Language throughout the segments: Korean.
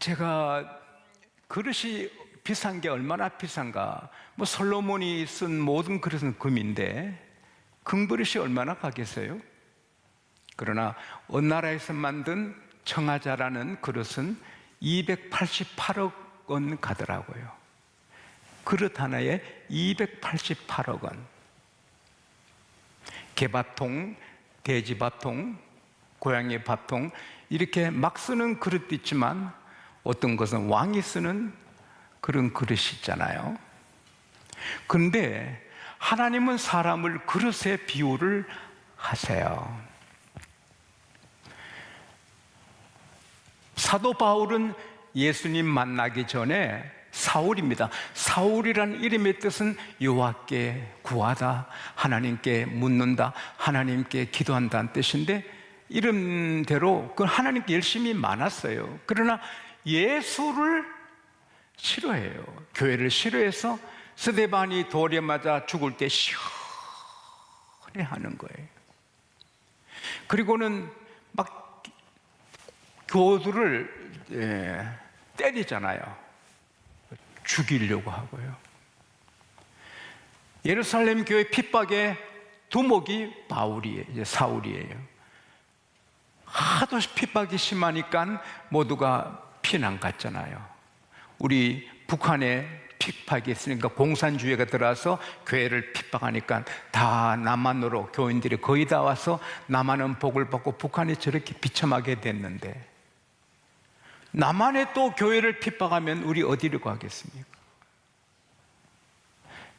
제가 그릇이 비싼 게 얼마나 비싼가, 솔로몬이 쓴 모든 그릇은 금인데 금그릇이 얼마나 가겠어요? 그러나 어느 나라에서 만든 청하자라는 그릇은 288억 원 가더라고요. 그릇 하나에 288억 원. 개밥통, 돼지밥통, 고양이 밥통, 이렇게 막 쓰는 그릇도 있지만 어떤 것은 왕이 쓰는 그런 그릇이 있잖아요. 그런데 하나님은 사람을 그릇에 비유를 하세요. 사도 바울은 예수님 만나기 전에 사울입니다. 사울이라는 이름의 뜻은 여호와께 구하다, 하나님께 묻는다, 하나님께 기도한다는 뜻인데 이름대로 그 하나님께 열심히 많았어요. 그러나 예수를 싫어해요. 교회를 싫어해서 스데반이 돌에 맞아 죽을 때 시원해하는 거예요. 그리고는 막 교도를 때리잖아요. 죽이려고 하고요. 예루살렘 교회 핍박의 두목이 사울이에요. 하도 핍박이 심하니까 모두가 피난 갔잖아요. 우리 북한에 핍박이 있으니까 공산주의가 들어와서 교회를 핍박하니까 다 남한으로 교인들이 거의 다 와서 남한은 복을 받고 북한이 저렇게 비참하게 됐는데 남한에 또 교회를 핍박하면 우리 어디로 가겠습니까?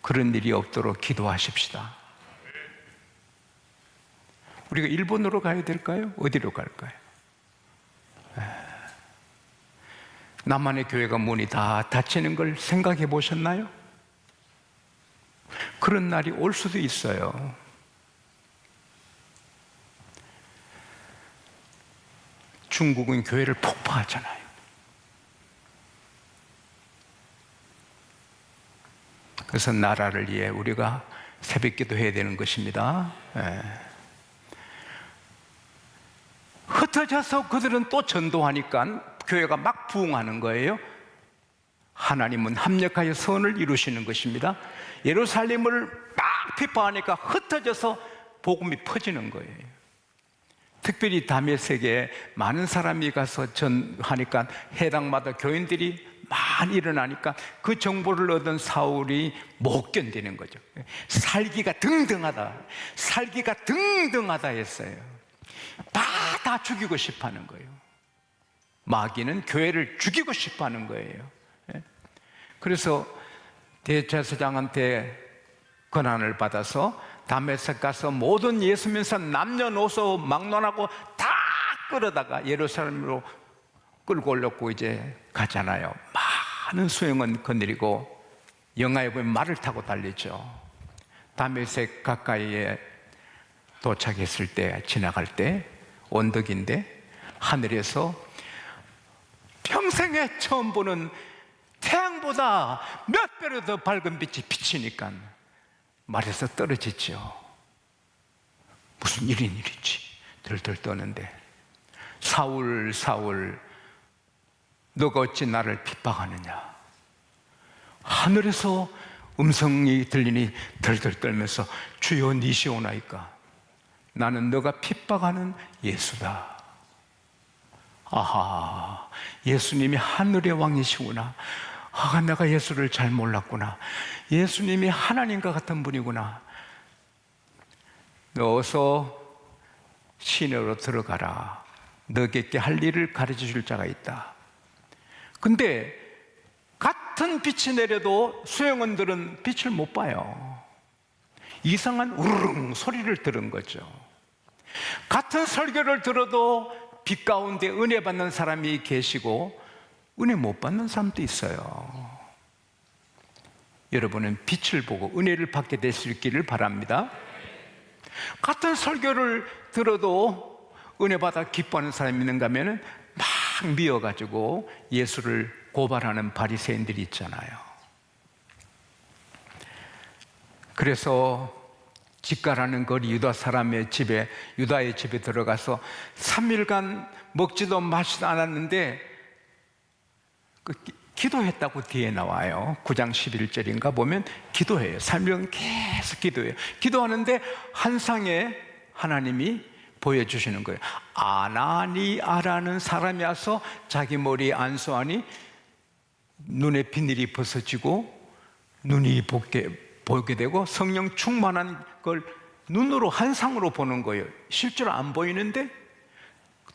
그런 일이 없도록 기도하십시다. 우리가 일본으로 가야 될까요? 어디로 갈까요? 남한의 교회가 문이 다 닫히는 걸 생각해 보셨나요? 그런 날이 올 수도 있어요. 중국은 교회를 폭파하잖아요. 그래서 나라를 위해 우리가 새벽기도 해야 되는 것입니다. 흩어져서 그들은 또 전도하니까 교회가 막 부흥하는 거예요. 하나님은 합력하여 선을 이루시는 것입니다. 예루살렘을 막 핍박하니까 흩어져서 복음이 퍼지는 거예요. 특별히 다메섹에 많은 사람이 가서 전하니까 해당마다 교인들이 많이 일어나니까 그 정보를 얻은 사울이 못 견디는 거죠. 살기가 등등하다 했어요. 다 죽이고 싶어 하는 거예요. 마귀는 교회를 죽이고 싶어 하는 거예요. 그래서 대제사장한테 권한을 받아서 다메섹 가서 모든 예수 믿는 사람 남녀노소 막론하고 다 끌어다가 예루살렘으로 끌고 오려고 이제 가잖아요. 많은 수행원 거느리고 영화에 보면 말을 타고 달리죠. 다메섹 가까이에 도착했을 때, 지나갈 때 언덕인데 하늘에서 평생에 처음 보는 태양보다 몇 배로 더 밝은 빛이 비치니까 말에서 떨어지죠. 무슨 일이지 들들 떠는데, 사울 사울 너가 어찌 나를 핍박하느냐. 하늘에서 음성이 들리니 들들 떨면서 주여 니시오나이까, 나는 너가 핍박하는 예수다. 아하, 예수님이 하늘의 왕이시구나. 내가 예수를 잘 몰랐구나. 예수님이 하나님과 같은 분이구나. 너 어서 시내로 들어가라. 너에게 할 일을 가르쳐 줄 자가 있다. 근데 같은 빛이 내려도 수행원들은 빛을 못 봐요. 이상한 우르릉 소리를 들은 거죠. 같은 설교를 들어도 빛 가운데 은혜 받는 사람이 계시고 은혜 못 받는 사람도 있어요. 여러분은 빛을 보고 은혜를 받게 되시기를 바랍니다. 같은 설교를 들어도 은혜 받아 기뻐하는 사람이 있는가 하면 막 미워가지고 예수를 고발하는 바리새인들이 있잖아요. 그래서 집가라는 거리 유다의 집에 들어가서 3일간 먹지도 마시지도 않았는데 기도했다고 뒤에 나와요. 9장 11절인가 보면 기도해요. 삶은 계속 기도해요. 기도하는데 환상에 하나님이 보여주시는 거예요. 아나니아라는 사람이 와서 자기 머리에 안수하니 눈에 비늘이 벗어지고 눈이 보게 되고 성령 충만한 걸 눈으로 환상으로 보는 거예요. 실제로 안 보이는데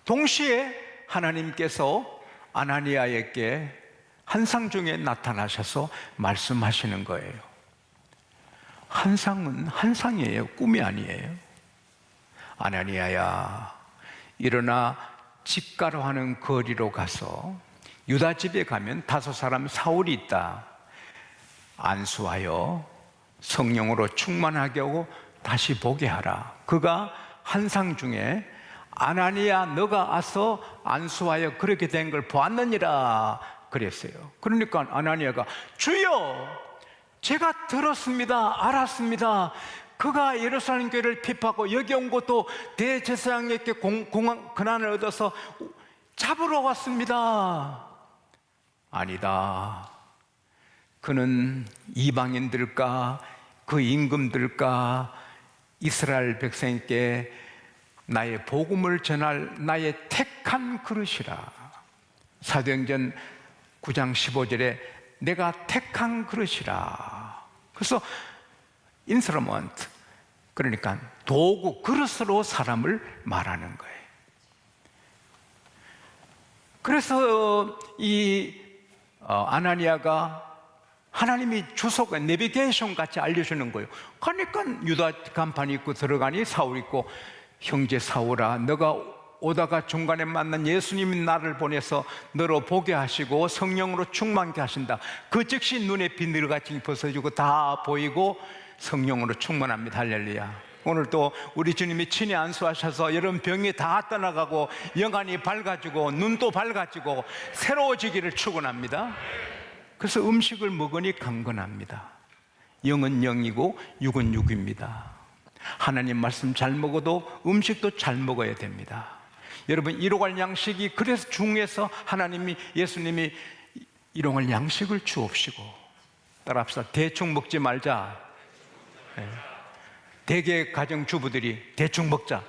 동시에 하나님께서 아나니아에게 환상 중에 나타나셔서 말씀하시는 거예요. 환상은 환상이에요. 꿈이 아니에요. 아나니아야, 일어나 집가로 하는 거리로 가서 유다 집에 가면 5사람 사울이 있다. 안수하여 성령으로 충만하게 하고 다시 보게 하라. 그가 환상 중에 아나니아, 너가 와서 안수하여 그렇게 된 걸 보았느니라 그랬어요. 그러니까 아나니아가 주여, 제가 들었습니다. 알았습니다. 그가 예루살렘 교회를 핍하고 여기 온 것도 대제사장에게 권한을 얻어서 잡으러 왔습니다. 아니다. 그는 이방인들과 그 임금들과 이스라엘 백성에게 나의 복음을 전할 나의 택한 그릇이라. 사도행전 9장 15절에 내가 택한 그릇이라. 그래서 인스트루먼트, 그러니까 도구, 그릇으로 사람을 말하는 거예요. 그래서 이 아나니아가 하나님이 주소가 내비게이션 같이 알려주는 거예요. 그러니까 유다 간판 입고 들어가니 사울 있고, 형제 사울아, 너가 오다가 중간에 만난 예수님이 나를 보내서 너로 보게 하시고 성령으로 충만케 하신다. 그 즉시 눈에 비늘같이 벗어지고 다 보이고 성령으로 충만합니다. 할렐루야. 오늘 또 우리 주님이 친히 안수하셔서 여러분 병이 다 떠나가고 영안이 밝아지고 눈도 밝아지고 새로워지기를 축원합니다. 그래서 음식을 먹으니 강건합니다. 영은 영이고 육은 육입니다. 하나님 말씀 잘 먹어도 음식도 잘 먹어야 됩니다. 여러분, 일용할 양식이 그래서 중요해서 하나님이, 예수님이 일용할 양식을 주옵시고, 따라합시다. 대충 먹지 말자. 대개 가정주부들이 대충 먹자,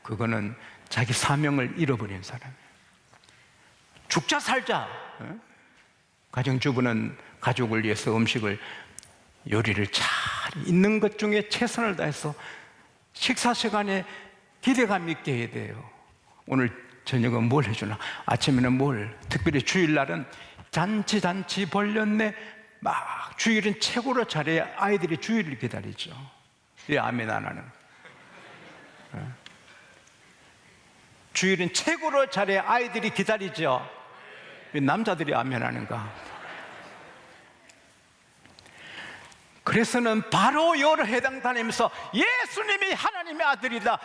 그거는 자기 사명을 잃어버린 사람이에요. 죽자 살자. 가정주부는 가족을 위해서 음식을, 요리를 잘 있는 것 중에 최선을 다해서 식사 시간에 기대감 있게 해야 돼요. 오늘 저녁은 뭘 해주나, 아침에는 뭘, 특별히 주일날은 잔치 벌렸네, 막 주일은 최고로 잘해야 아이들이 주일을 기다리죠. 예, 아멘 안 하는. 주일은 최고로 잘해야 아이들이 기다리죠. 왜 남자들이 아멘 하는가? 그래서는 바로 여러 해당 다니면서 예수님이 하나님의 아들이다,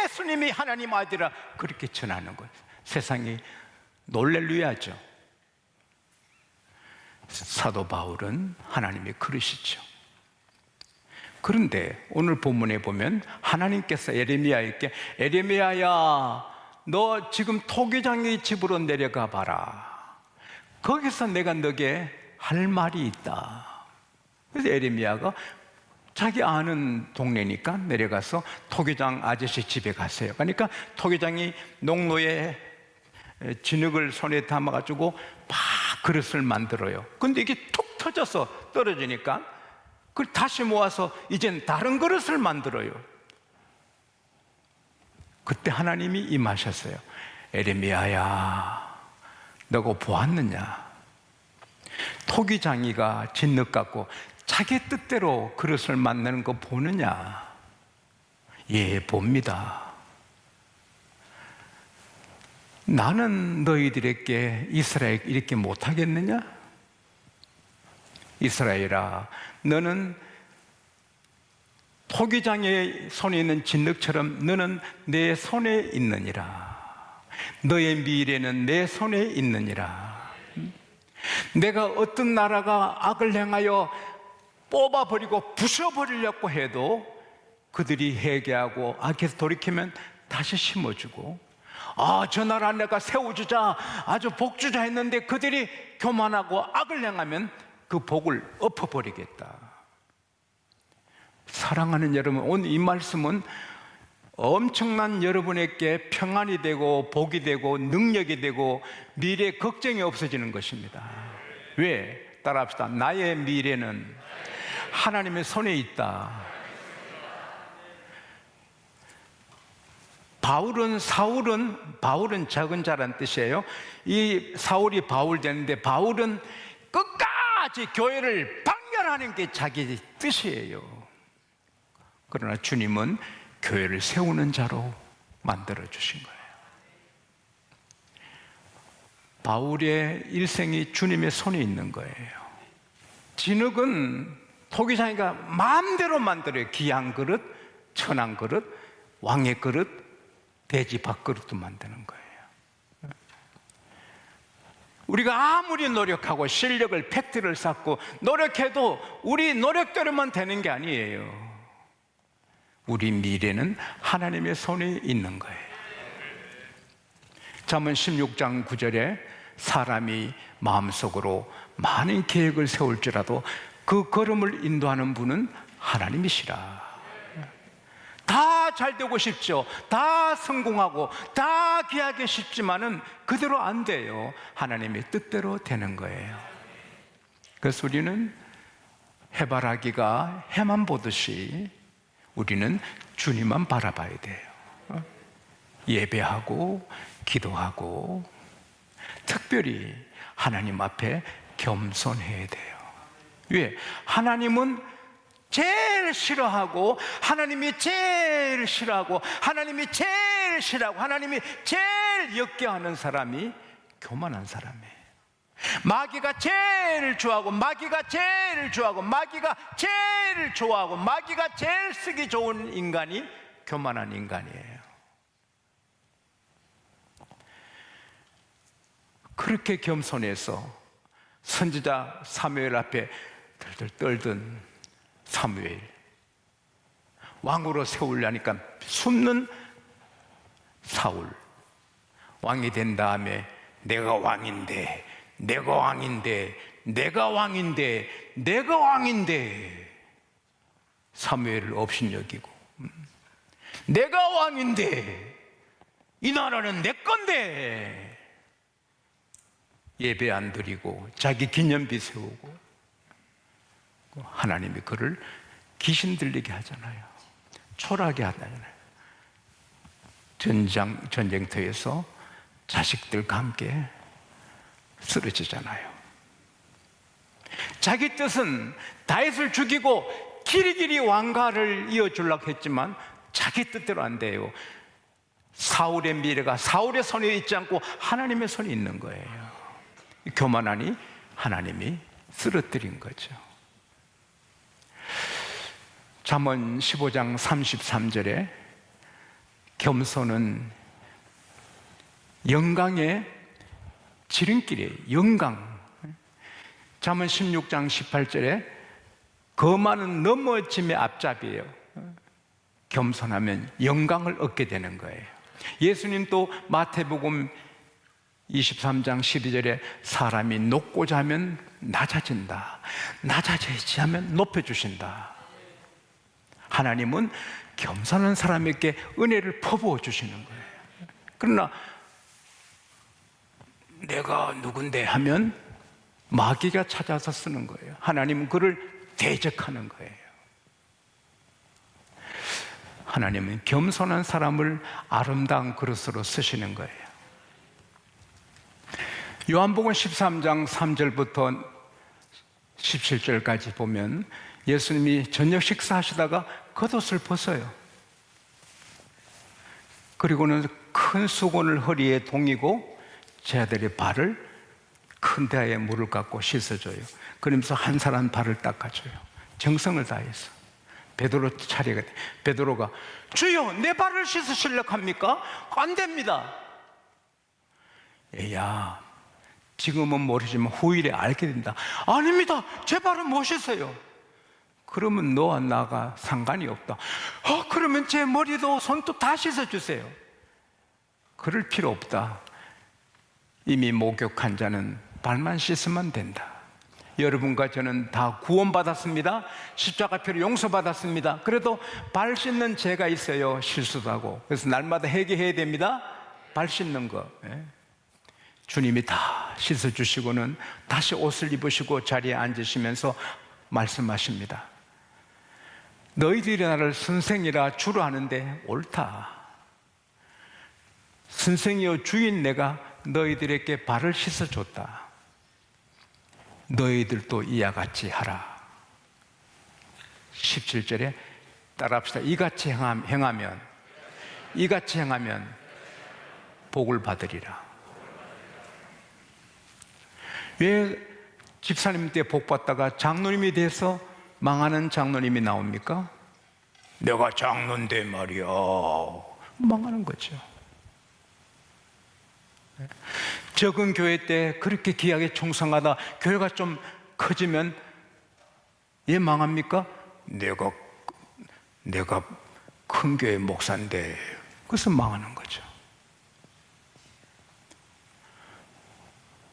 예수님이 하나님 아들이라 그렇게 전하는 거예요. 세상이 놀랄려야죠. 사도 바울은 하나님의 그릇이죠. 그런데 오늘 본문에 보면 하나님께서 에레미야에게, 에레미야야, 너 지금 토기장의 집으로 내려가 봐라. 거기서 내가 너에게 할 말이 있다. 그래서 에레미야가 자기 아는 동네니까 내려가서 토기장 아저씨 집에 갔어요. 그러니까 토기장이 농로에 진흙을 손에 담아가지고 막 그릇을 만들어요. 근데 이게 툭 터져서 떨어지니까 그걸 다시 모아서 이젠 다른 그릇을 만들어요. 그때 하나님이 임하셨어요. 에레미야야, 너가 보았느냐? 토기장이가 진흙 갖고 자기 뜻대로 그릇을 만드는 거 보느냐? 예, 봅니다. 나는 너희들에게 이스라엘 이렇게 못하겠느냐? 이스라엘아, 너는 토기장의 손에 있는 진흙처럼 너는 내 손에 있느니라. 너의 미래는 내 손에 있느니라. 내가 어떤 나라가 악을 행하여 뽑아버리고 부숴버리려고 해도 그들이 회개하고 악에서 돌이키면 다시 심어주고, 저 나라 내가 세워주자, 아주 복주자 했는데 그들이 교만하고 악을 행하면 그 복을 엎어버리겠다. 사랑하는 여러분, 오늘 이 말씀은 엄청난 여러분에게 평안이 되고 복이 되고 능력이 되고 미래 걱정이 없어지는 것입니다. 왜? 따라합시다. 나의 미래는 하나님의 손에 있다. 바울은 적은 자란 뜻이에요. 이 사울이 바울 되는데, 바울은 끝까지 교회를 박멸하는 게 자기 뜻이에요. 그러나 주님은 교회를 세우는 자로 만들어 주신 거예요. 바울의 일생이 주님의 손에 있는 거예요. 진흙은 토기장이가 마음대로 만들어요. 귀한 그릇, 천한 그릇, 왕의 그릇, 돼지 밥그릇도 만드는 거예요. 우리가 아무리 노력하고 실력을 팩트를 쌓고 노력해도 우리 노력대로만 되는 게 아니에요. 우리 미래는 하나님의 손에 있는 거예요. 잠언 16장 9절에 사람이 마음속으로 많은 계획을 세울지라도 그 걸음을 인도하는 분은 하나님이시라. 다 잘 되고 싶죠. 다 성공하고 다 귀하게 싶지만은 그대로 안 돼요. 하나님의 뜻대로 되는 거예요. 그래서 우리는 해바라기가 해만 보듯이 우리는 주님만 바라봐야 돼요. 예배하고 기도하고 특별히 하나님 앞에 겸손해야 돼요. 왜? 하나님은 제일 싫어하고 하나님이 제일 싫어하고 하나님이 제일 싫어하고 하나님이 제일 역겨하는 사람이 교만한 사람이에요. 마귀가 제일 좋아하고 마귀가 제일 좋아하고 마귀가 제일 좋아하고 마귀가 제일 쓰기 좋은 인간이 교만한 인간이에요. 그렇게 겸손해서 선지자 사무엘 앞에 들들 떨던 사무엘, 왕으로 세우려니까 숨는 사울, 왕이 된 다음에 내가 왕인데 내가 왕인데 내가 왕인데 내가 왕인데 사무엘을 업신여기고, 내가 왕인데 이 나라는 내 건데 예배 안 드리고 자기 기념비 세우고, 하나님이 그를 귀신 들리게 하잖아요. 초라하게 하잖아요. 전쟁터에서 자식들과 함께 쓰러지잖아요. 자기 뜻은 다윗을 죽이고 길이길이 왕가를 이어주려고 했지만 자기 뜻대로 안 돼요. 사울의 미래가 사울의 손에 있지 않고 하나님의 손에 있는 거예요. 교만하니 하나님이 쓰러뜨린 거죠. 잠언 15장 33절에 겸손은 영광의 지름길이에요. 영광. 잠언 16장 18절에 거만은 넘어짐의 앞잡이에요. 겸손하면 영광을 얻게 되는 거예요. 예수님 또 마태복음 23장 12절에 사람이 높고자 하면 낮아진다, 낮아져야지 하면 높여주신다. 하나님은 겸손한 사람에게 은혜를 퍼부어 주시는 거예요. 그러나 내가 누군데 하면 마귀가 찾아서 쓰는 거예요. 하나님은 그를 대적하는 거예요. 하나님은 겸손한 사람을 아름다운 그릇으로 쓰시는 거예요. 요한복음 13장 3절부터 17절까지 보면 예수님이 저녁 식사하시다가 겉옷을 벗어요. 그리고는 큰 수건을 허리에 동이고 제 아들의 발을 큰 대야에 물을 갖고 씻어줘요. 그러면서 한 사람 발을 닦아줘요. 정성을 다해서. 베드로 차례가 돼. 베드로가 주여 내 발을 씻으시려고 합니까? 안 됩니다. 야, 지금은 모르지만 후일에 알게 된다. 아닙니다. 제 발은 못 씻어요. 그러면 너와 나가 상관이 없다. 그러면 제 머리도 손도 다 씻어주세요. 그럴 필요 없다. 이미 목욕한 자는 발만 씻으면 된다. 여러분과 저는 다 구원받았습니다. 십자가표로 용서받았습니다. 그래도 발 씻는 죄가 있어요. 실수도 하고. 그래서 날마다 회개해야 됩니다. 발 씻는 거. 주님이 다 씻어주시고는 다시 옷을 입으시고 자리에 앉으시면서 말씀하십니다. 너희들이 나를 선생이라 주로 하는데 옳다. 선생이여 주인 내가 너희들에게 발을 씻어줬다. 너희들도 이와 같이 하라. 17절에 따라합시다. 이같이 행하면 복을 받으리라. 왜 집사님 때 복 받다가 장로님이 돼서 망하는 장로님이 나옵니까? 내가 장로인데 말이야. 망하는 거죠. 적은 교회 때 그렇게 귀하게 충성하다 교회가 좀 커지면 얘 망합니까? 내가 큰 교회 목사인데. 그래서 망하는 거죠.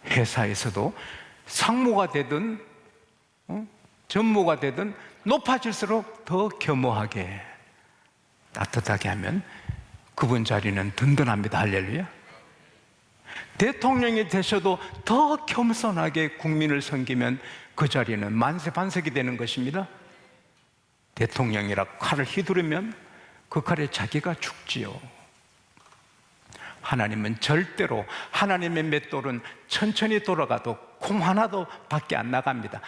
회사에서도 상무가 되든 전무가 되든 높아질수록 더 겸허하게 따뜻하게 하면 그분 자리는 든든합니다. 할렐루야. 대통령이 되셔도 더 겸손하게 국민을 섬기면 그 자리는 만세반석이 되는 것입니다. 대통령이라 칼을 휘두르면 그 칼에 자기가 죽지요. 하나님은 절대로, 하나님의 맷돌은 천천히 돌아가도 콩 하나도 밖에 안 나갑니다.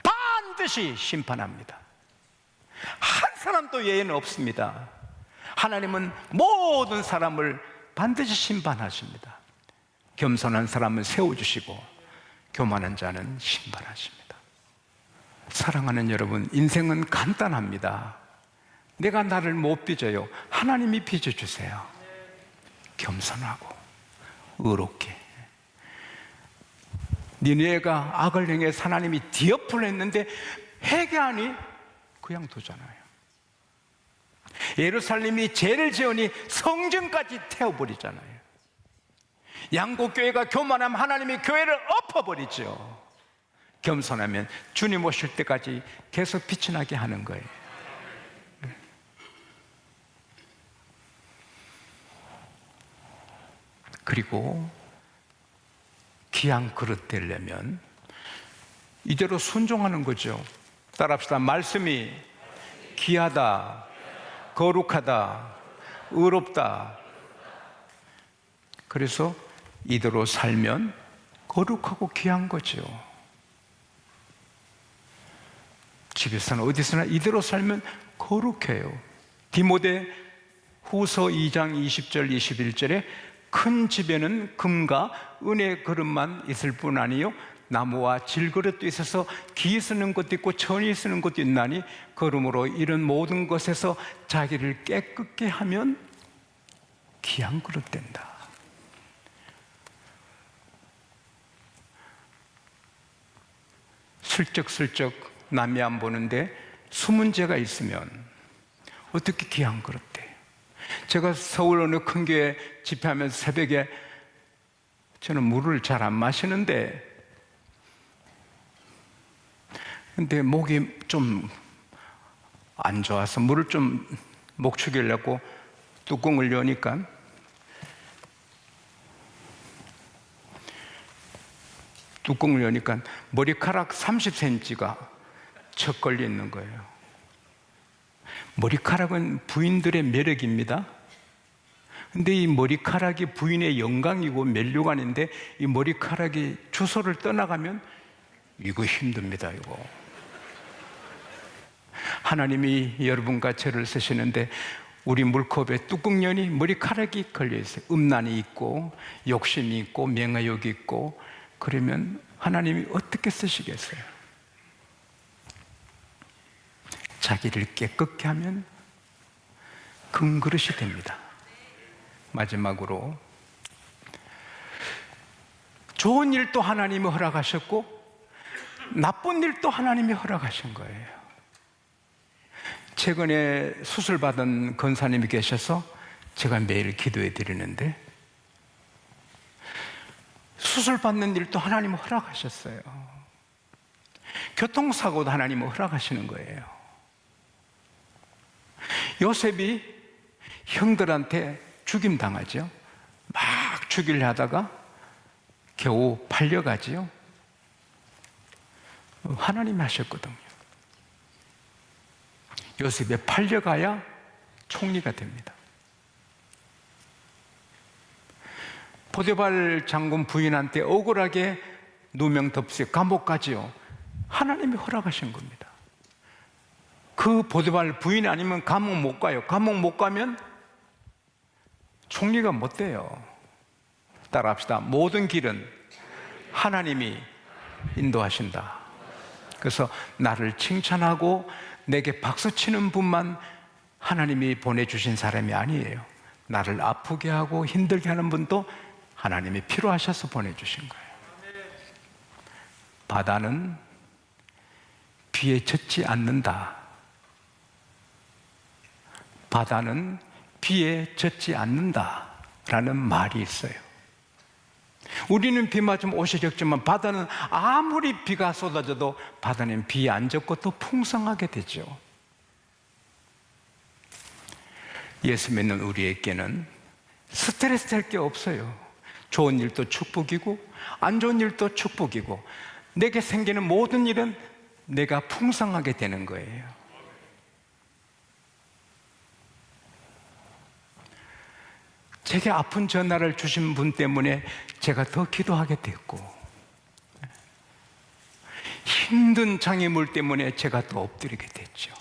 반드시 심판합니다. 한 사람도 예외는 없습니다. 하나님은 모든 사람을 반드시 심판하십니다. 겸손한 사람은 세워주시고 교만한 자는 심판하십니다. 사랑하는 여러분, 인생은 간단합니다. 내가 나를 못 빚어요. 하나님이 빚어주세요. 겸손하고 의롭게. 니느웨가 악을 행해서 하나님이 디어플을 했는데 회개하니 그냥 두잖아요. 예루살렘이 죄를 지으니 성전까지 태워버리잖아요. 양곡교회가 교만하면 하나님이 교회를 엎어버리죠. 겸손하면 주님 오실 때까지 계속 빛이 나게 하는 거예요. 그리고 귀한 그릇 되려면 이대로 순종하는 거죠. 따라합시다. 말씀이 귀하다, 거룩하다, 의롭다. 그래서 이대로 살면 거룩하고 귀한 거죠. 집에서나 어디서나 이대로 살면 거룩해요. 디모데 후서 2장 20절 21절에 큰 집에는 금과 은의 그릇만 있을 뿐 아니요 나무와 질그릇도 있어서 기 쓰는 것도 있고 천이 쓰는 것도 있나니 그러므로 이런 모든 것에서 자기를 깨끗게 하면 귀한 그릇 된다. 슬쩍슬쩍 남이 안 보는데 숨은 죄가 있으면 어떻게 귀한 그릇 돼요? 제가 서울 어느 큰 교회 집회하면서 새벽에 저는 물을 잘 안 마시는데 근데 목이 좀 안 좋아서 물을 좀 목축이려고 뚜껑을 여니까 머리카락 30cm가 척 걸려 있는 거예요. 머리카락은 부인들의 매력입니다. 근데 이 머리카락이 부인의 영광이고 면류관인데 이 머리카락이 주소를 떠나가면 이거 힘듭니다. 이거 하나님이 여러분과 저를 쓰시는데 우리 물컵에 뚜껑연이 머리카락이 걸려 있어요. 음란이 있고 욕심이 있고 명예욕이 있고 그러면 하나님이 어떻게 쓰시겠어요? 자기를 깨끗게 하면 큰 그릇이 됩니다. 마지막으로 좋은 일도 하나님이 허락하셨고 나쁜 일도 하나님이 허락하신 거예요. 최근에 수술받은 권사님이 계셔서 제가 매일 기도해 드리는데, 수술 받는 일도 하나님은 허락하셨어요. 교통사고도 하나님은 허락하시는 거예요. 요셉이 형들한테 죽임당하죠. 막 죽이려 하다가 겨우 팔려가지요. 하나님이 하셨거든요. 요셉이 팔려가야 총리가 됩니다. 보디발 장군 부인한테 억울하게 누명 덮여 감옥 가지요. 하나님이 허락하신 겁니다. 그 보디발 부인 아니면 감옥 못 가요. 감옥 못 가면 총리가 못 돼요. 따라합시다. 모든 길은 하나님이 인도하신다. 그래서 나를 칭찬하고 내게 박수치는 분만 하나님이 보내주신 사람이 아니에요. 나를 아프게 하고 힘들게 하는 분도 하나님이 필요하셔서 보내주신 거예요. 바다는 비에 젖지 않는다. 바다는 비에 젖지 않는다 라는 말이 있어요. 우리는 비 맞으면 옷이 적지만 바다는 아무리 비가 쏟아져도 바다는 비에 안 젖고 더 풍성하게 되죠. 예수 믿는 우리에게는 스트레스 될 게 없어요. 좋은 일도 축복이고 안 좋은 일도 축복이고, 내게 생기는 모든 일은 내가 풍성하게 되는 거예요. 제게 아픈 전화를 주신 분 때문에 제가 더 기도하게 됐고, 힘든 장애물 때문에 제가 더 엎드리게 됐죠.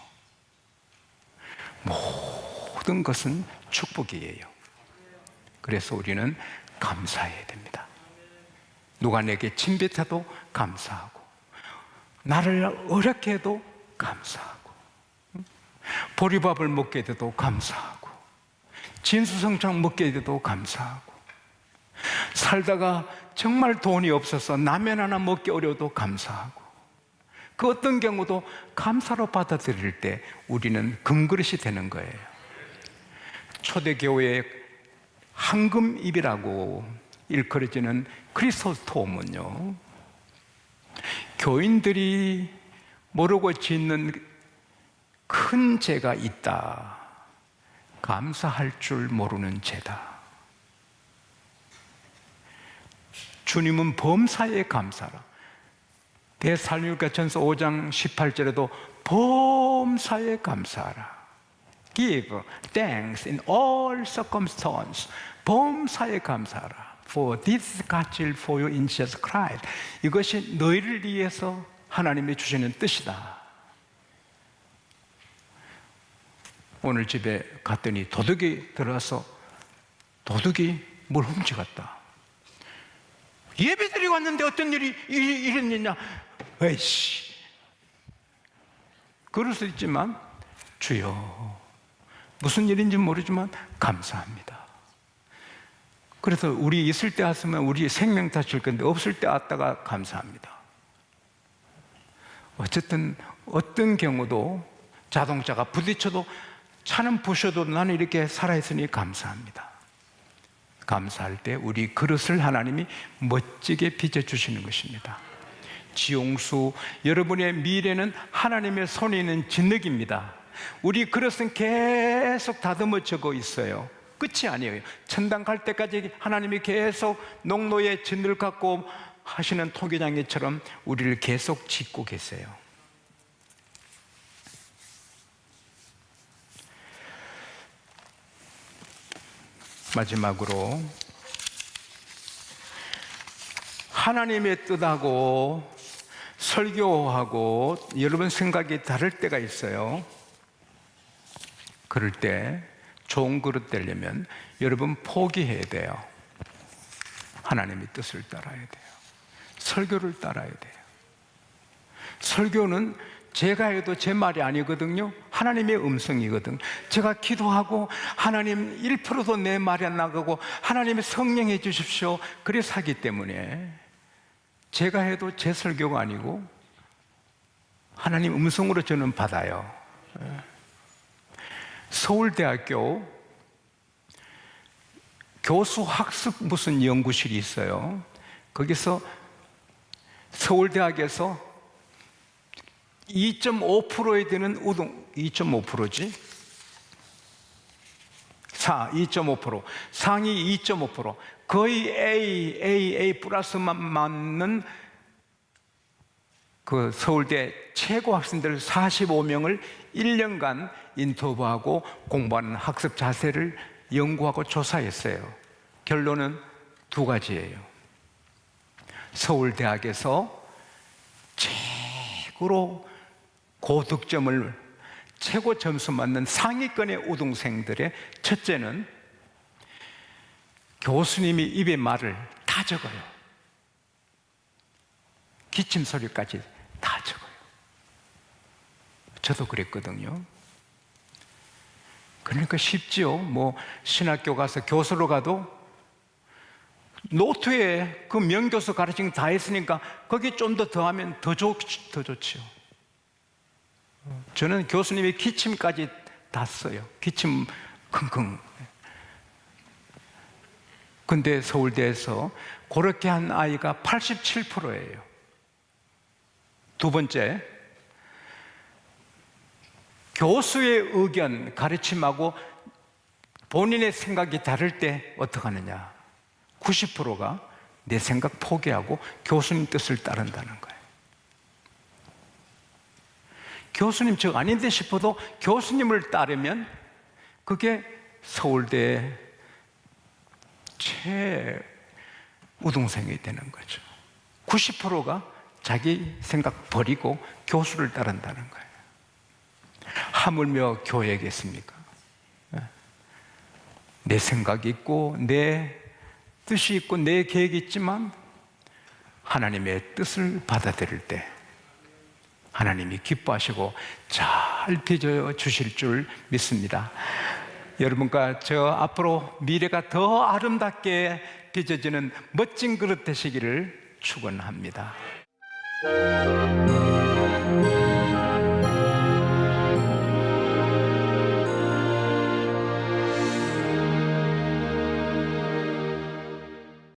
모든 것은 축복이에요. 그래서 우리는 감사해야 됩니다. 누가 내게 침뱉어도 감사하고, 나를 어렵게 해도 감사하고, 보리밥을 먹게 돼도 감사하고, 진수성찬 먹게 돼도 감사하고, 살다가 정말 돈이 없어서 라면 하나 먹기 어려워도 감사하고, 그 어떤 경우도 감사로 받아들일 때 우리는 금그릇이 되는 거예요. 초대교회의 황금입이라고 일컬어지는 크리소스톰은요, 교인들이 모르고 짓는 큰 죄가 있다. 감사할 줄 모르는 죄다. 주님은 범사에 감사라. 데살로니가전서 5장 18절에도 범사에 감사하라. Give thanks in all circumstances. 범사에 감사하라. For this is God's will for you in Jesus Christ. 이것이 너희를 위해서 하나님이 주시는 뜻이다. 오늘 집에 갔더니 도둑이 들어와서 도둑이 뭘 훔쳐갔다. 예배드리고 왔는데 어떤 일이 일어났냐? 에이씨. 그럴 수 있지만, 주여, 무슨 일인지 모르지만 감사합니다. 그래서 우리 있을 때 왔으면 우리 생명 다칠 건데 없을 때 왔다가 감사합니다. 어쨌든 어떤 경우도 자동차가 부딪혀도 차는 부셔도 나는 이렇게 살아있으니 감사합니다. 감사할 때 우리 그릇을 하나님이 멋지게 빚어주시는 것입니다. 지용수, 여러분의 미래는 하나님의 손에 있는 진흙입니다. 우리 그릇은 계속 다듬어지고 있어요. 끝이 아니에요. 천당 갈 때까지 하나님이 계속 농로의 진흙을 갖고 하시는 토기장이처럼 우리를 계속 짓고 계세요. 마지막으로 하나님의 뜻하고 설교하고 여러분 생각이 다를 때가 있어요. 그럴 때 좋은 그릇 되려면 여러분 포기해야 돼요. 하나님의 뜻을 따라야 돼요. 설교를 따라야 돼요. 설교는 제가 해도 제 말이 아니거든요. 하나님의 음성이거든. 제가 기도하고 하나님 1%도 내 말이 안 나가고 하나님의 성령 해 주십시오. 그래서 하기 때문에 제가 해도 제 설교가 아니고 하나님 음성으로 저는 받아요. 서울대학교 교수 학습 무슨 연구실이 있어요. 거기서 서울대학에서 2.5%에 드는 우등, 2.5%지? 2.5%, 상위 2.5%, 거의 A 플러스만 맞는 그 서울대 최고 학생들 45명을 1년간 인터뷰하고 공부하는 학습 자세를 연구하고 조사했어요. 결론은 두 가지예요. 서울대학에서 최고로 고득점을 최고 점수 맞는 상위권의 우등생들의 첫째는 교수님이 입에 말을 다 적어요. 기침 소리까지 다 적어요. 저도 그랬거든요. 그러니까 쉽지요. 뭐 신학교 가서 교수로 가도 노트에 그 명교수 가르친 거 다 했으니까 거기 좀 더 더하면 더 좋지요. 저는 교수님이 기침까지 다 써요. 기침 킁킁. 근데 서울대에서 그렇게 한 아이가 87%예요. 두 번째, 교수의 의견, 가르침하고 본인의 생각이 다를 때 어떻게 하느냐? 90%가 내 생각 포기하고 교수님 뜻을 따른다는 거예요. 교수님 저 아닌데 싶어도 교수님을 따르면 그게 서울대 최우등생이 되는 거죠. 90%가 자기 생각 버리고 교수를 따른다는 거예요. 하물며 교회겠습니까? 내 생각이 있고 내 뜻이 있고 내 계획이 있지만 하나님의 뜻을 받아들일 때 하나님이 기뻐하시고 잘 빚어 주실 줄 믿습니다. 여러분과 저 앞으로 미래가 더 아름답게 빚어지는 멋진 그릇 되시기를 축원합니다.